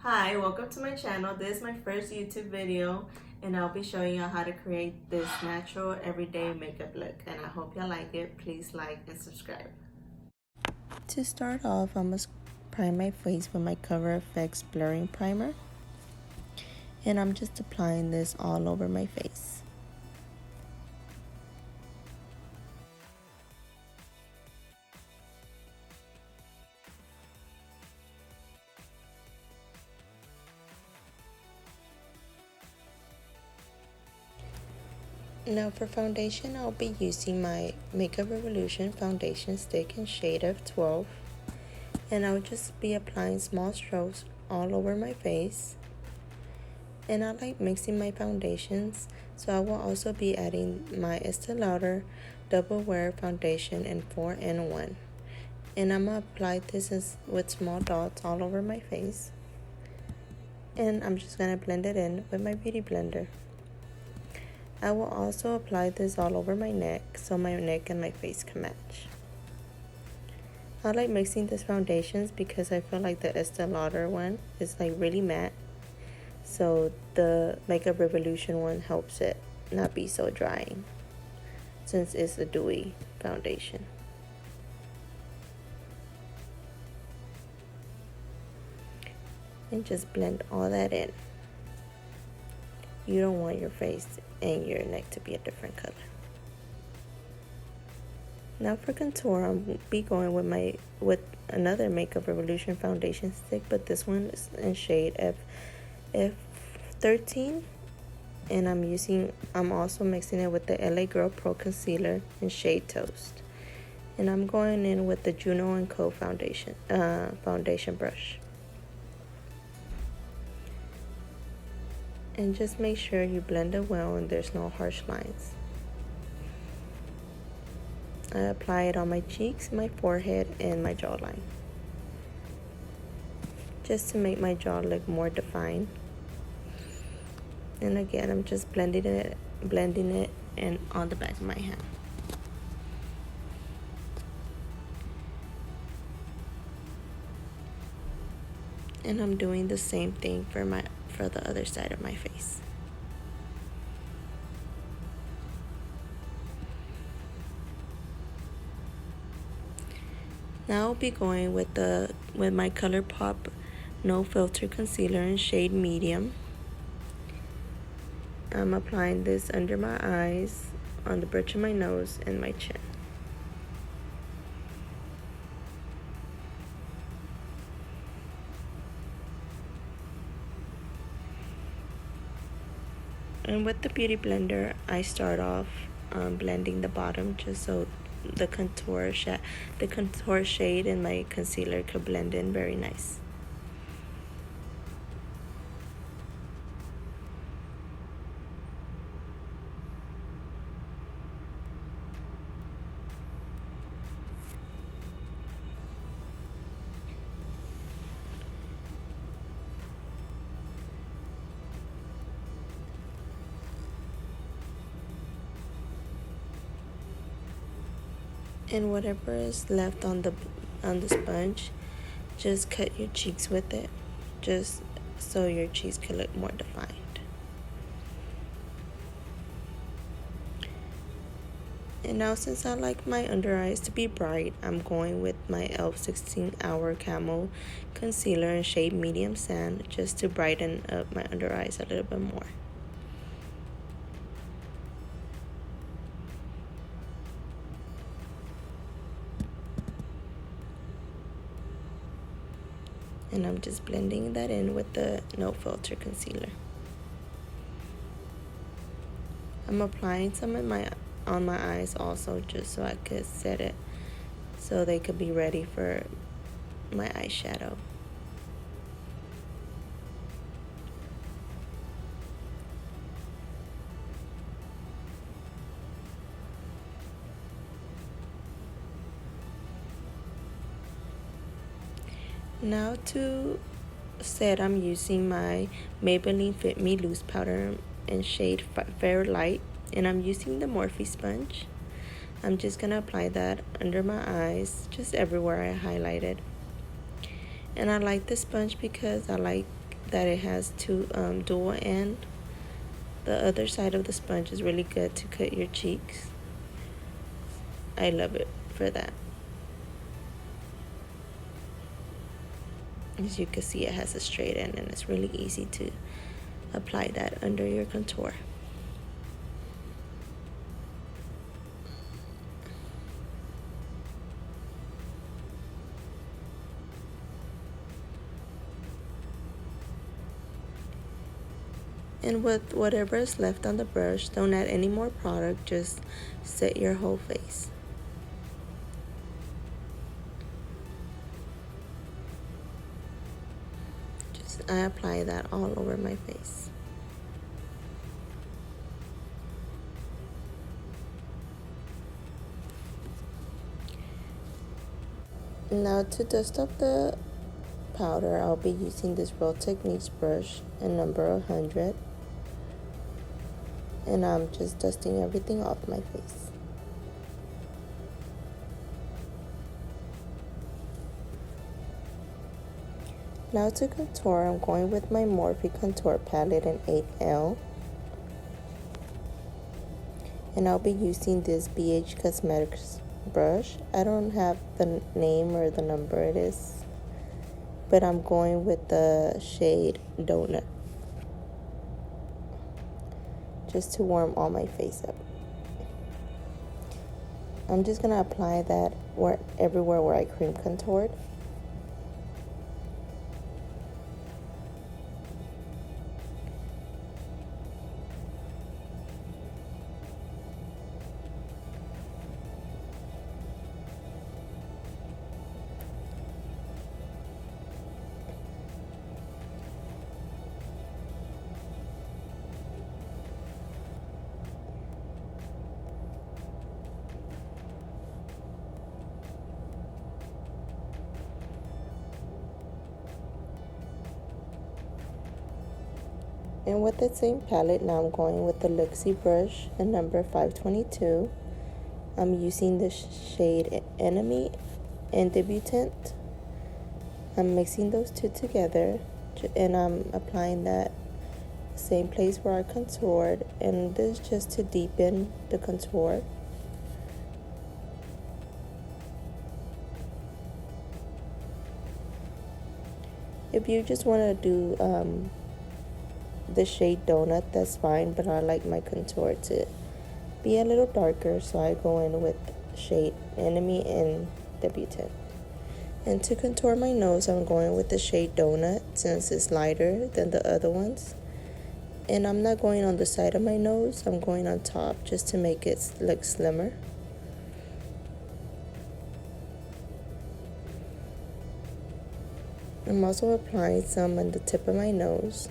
Hi, welcome to my channel. This is my first YouTube video and I'll be showing you how to create this natural everyday makeup look, and I hope you like it. Please like and subscribe. To start off, I must prime my face with my Cover FX blurring primer, and I'm just applying this all over my face. Now for foundation, I'll be using my Makeup Revolution foundation stick in shade F12, and I'll just be applying small strokes all over my face. And I like mixing my foundations, so I will also be adding my Estee Lauder Double Wear Foundation in 4-in-1. And I'm going to apply this with small dots all over my face. And I'm just going to blend it in with my Beauty Blender. I will also apply this all over my neck so my neck and my face can match. I like mixing these foundations because I feel like the Estee Lauder one is like really matte, so the Makeup Revolution one helps it not be so drying since it's a dewy foundation. And just blend all that in. You don't want your face and your neck to be a different color. Now for contour, I'll be going with another Makeup Revolution foundation stick, but this one is in shade F13, and I'm also mixing it with the LA Girl Pro Concealer in shade Toast, and I'm going in with the Juno & Co foundation brush. And just make sure you blend it well and there's no harsh lines. I apply it on my cheeks, my forehead, and my jawline, just to make my jaw look more defined. And again, I'm just blending it in on the back of my hand. And I'm doing the same thing for the other side of my face. Now I'll be going with my ColourPop No Filter Concealer in shade Medium. I'm applying this under my eyes, on the bridge of my nose, and my chin. And with the Beauty Blender, I start off blending the bottom just so the contour shade in my concealer could blend in very nice. And whatever is left on the sponge, just cut your cheeks with it, just so your cheeks can look more defined. And now, since I like my under eyes to be bright, I'm going with my e.l.f. 16-Hour Camo Concealer in shade Medium Sand, just to brighten up my under eyes a little bit more. And I'm just blending that in with the No Filter Concealer. I'm applying some on my eyes also, just so I could set it so they could be ready for my eyeshadow. Now to set, I'm using my Maybelline Fit Me Loose Powder in shade Fair Light, and I'm using the Morphe sponge. I'm just going to apply that under my eyes, just everywhere I highlighted. And I like the sponge because I like that it has two dual end. The other side of the sponge is really good to cut your cheeks. I love it for that. As you can see, it has a straight end and it's really easy to apply that under your contour. And with whatever is left on the brush, don't add any more product, just set your whole face. I apply that all over my face. Now to dust off the powder, I'll be using this Real Techniques brush in number 100. And I'm just dusting everything off my face. Now to contour, I'm going with my Morphe Contour Palette in 8L. And I'll be using this BH Cosmetics brush. I don't have the name or the number it is, but I'm going with the shade Donut, just to warm all my face up. I'm just gonna apply that everywhere where I cream contoured. And with the same palette, now I'm going with the Luxie brush in number 522. I'm using the shade Enemy and Debutante. I'm mixing those two together, and I'm applying that same place where I contoured, and this is just to deepen the contour. If you just want to do the shade Donut, that's fine, but I like my contour to be a little darker, so I go in with shade Enemy and Debutante. And to contour my nose, I'm going with the shade Donut since it's lighter than the other ones. And I'm not going on the side of my nose, I'm going on top just to make it look slimmer. I'm also applying some on the tip of my nose.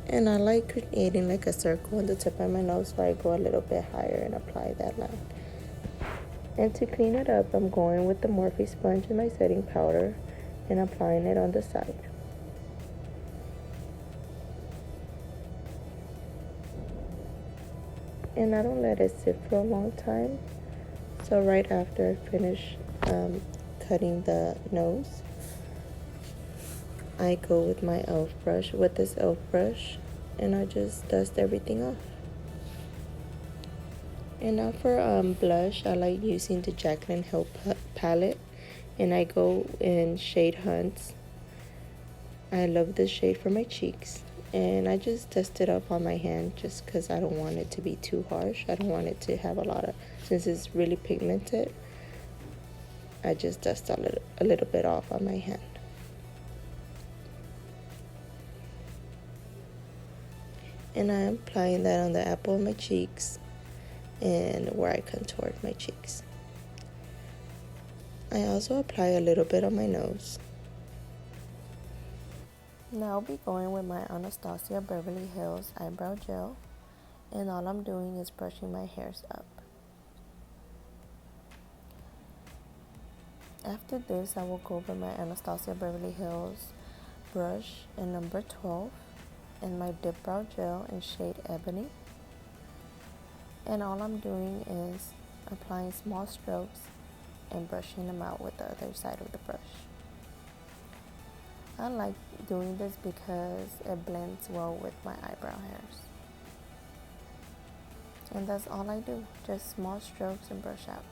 And I like creating like a circle on the tip of my nose, so I go a little bit higher and apply that line. And to clean it up, I'm going with the Morphe sponge and my setting powder and applying it on the side. And I don't let it sit for a long time. So right after I finish cutting the nose, I go with my e.l.f. brush, with this e.l.f. brush, and I just dust everything off. And now for blush, I like using the Jaclyn Hill palette, and I go in shade Hunts. I love this shade for my cheeks, and I just dust it up on my hand just because I don't want it to be too harsh. I don't want it to have a lot of, since it's really pigmented, I just dust a little bit off on my hand. And I'm applying that on the apple of my cheeks and where I contoured my cheeks. I also apply a little bit on my nose. Now I'll be going with my Anastasia Beverly Hills eyebrow gel, and all I'm doing is brushing my hairs up. After this, I will go over my Anastasia Beverly Hills brush in number 12 and my dip brow gel in shade Ebony. And all I'm doing is applying small strokes and brushing them out with the other side of the brush. I like doing this because it blends well with my eyebrow hairs. And that's all I do, just small strokes and brush out.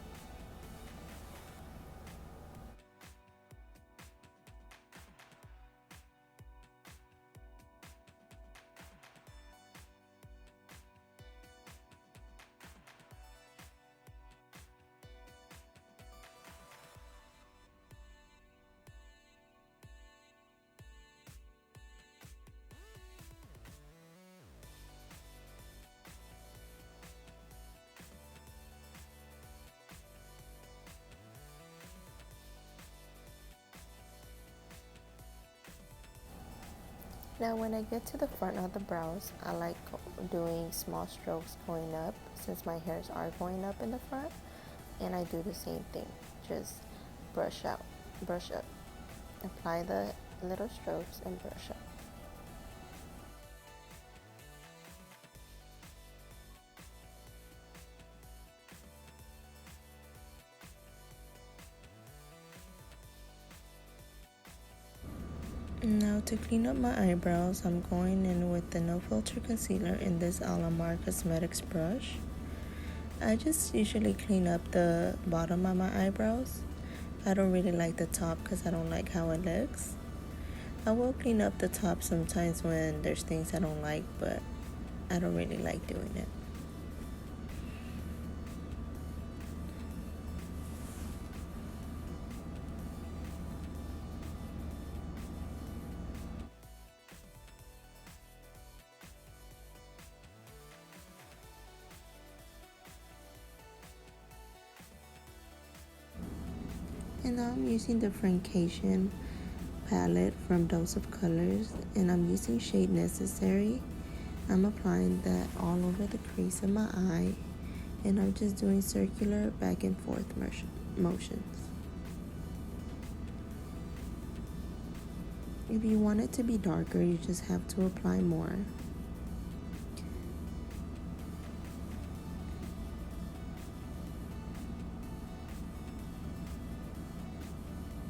Now when I get to the front of the brows, I like doing small strokes going up since my hairs are going up in the front, and I do the same thing, just brush out, brush up, apply the little strokes and brush up. Now to clean up my eyebrows, I'm going in with the No Filter Concealer in this Alamar Cosmetics brush. I just usually clean up the bottom of my eyebrows. I don't really like the top because I don't like how it looks. I will clean up the top sometimes when there's things I don't like, but I don't really like doing it. And now I'm using the Francation palette from Dose of Colors, and I'm using shade Necessary. I'm applying that all over the crease of my eye, and I'm just doing circular back and forth motions. If you want it to be darker, you just have to apply more.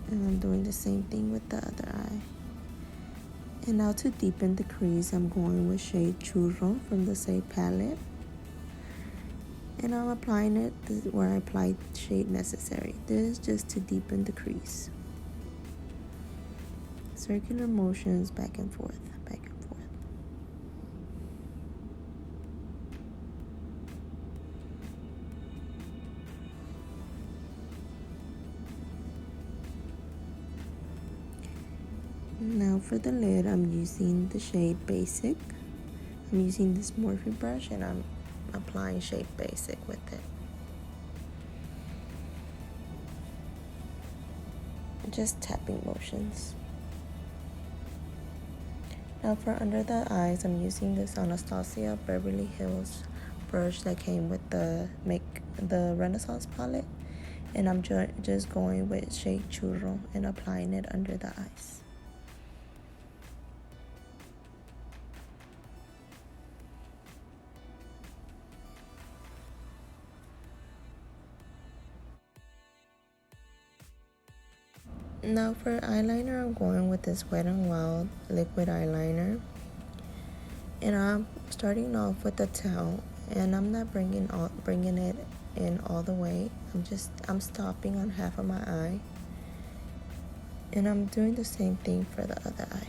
And I'm doing the same thing with the other eye. And now to deepen the crease, I'm going with shade Churro from the same palette. And I'm applying it where I applied shade Necessary. This is just to deepen the crease. Circular motions back and forth, back and forth. Now for the lid, I'm using the shade Basic. I'm using this Morphe brush and I'm applying shade Basic with it. Just tapping motions. Now for under the eyes, I'm using this Anastasia Beverly Hills brush that came with the Renaissance palette. And I'm just going with shade Churro and applying it under the eyes. Now for eyeliner, I'm going with this Wet n Wild liquid eyeliner. And I'm starting off with a towel, and I'm not bringing it in all the way. I'm stopping on half of my eye. And I'm doing the same thing for the other eye.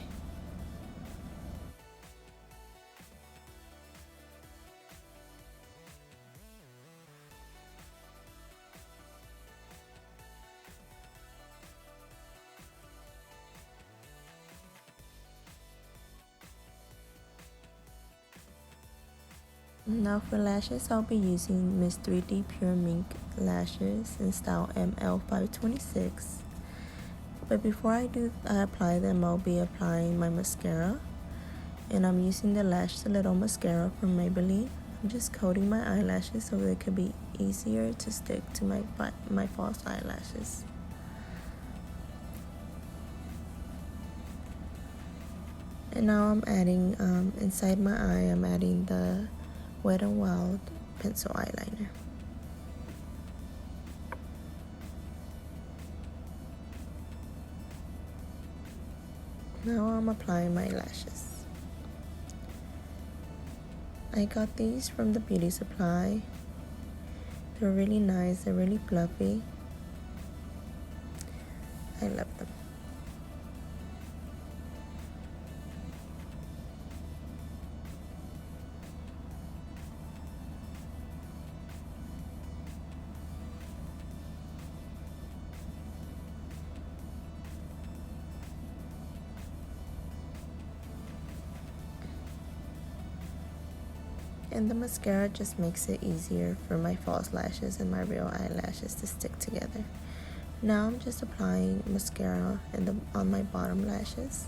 Now for lashes, I'll be using Miss 3D Pure Mink lashes in style ML526. But before I apply them, I'll be applying my mascara. And I'm using the Lash Stiletto mascara from Maybelline. I'm just coating my eyelashes so it could be easier to stick to my false eyelashes. And now I'm adding, inside my eye, I'm adding the Wet n Wild pencil eyeliner. Now I'm applying my lashes. I got these from the beauty supply. They're really nice, they're really fluffy. I love them. And the mascara just makes it easier for my false lashes and my real eyelashes to stick together. Now I'm just applying mascara on my bottom lashes.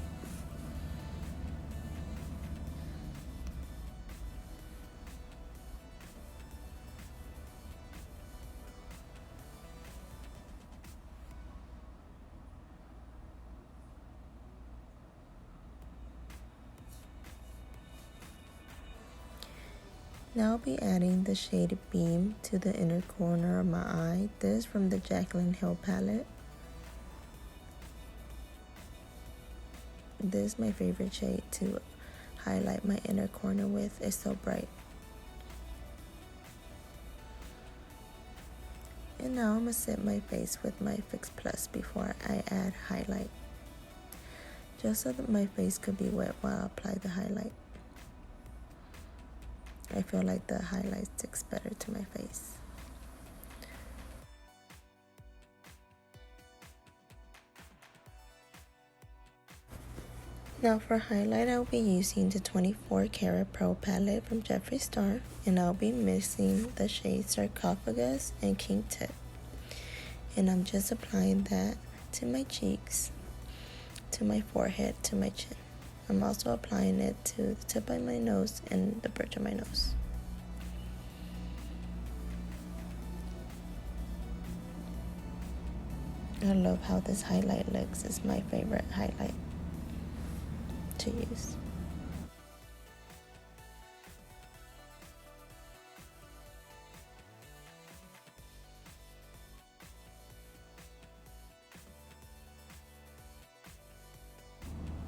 Now I'll be adding the shade Beam to the inner corner of my eye. This is from the Jaclyn Hill palette. This is my favorite shade to highlight my inner corner with. It's so bright. And now I'm going to set my face with my Fix Plus before I add highlight. Just so that my face could be wet while I apply the highlight. I feel like the highlight sticks better to my face. Now for highlight, I'll be using the 24 Karat Pro palette from Jeffree Star, and I'll be mixing the shades Sarcophagus and King Tut. And I'm just applying that to my cheeks, to my forehead, to my chin. I'm also applying it to the tip of my nose and the bridge of my nose. I love how this highlight looks. It's my favorite highlight to use.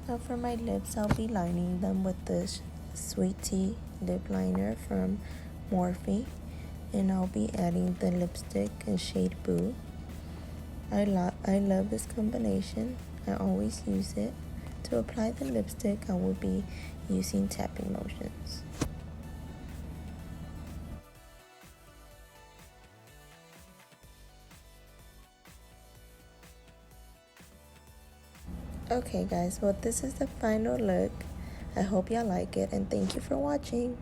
Now for my lips, I'll be lining them with this Sweet Tea lip liner from Morphe, and I'll be adding the lipstick in shade Boo. I love this combination. I always use it. To apply the lipstick, I will be using tapping motions. Okay guys, well this is the final look. I hope y'all like it and thank you for watching.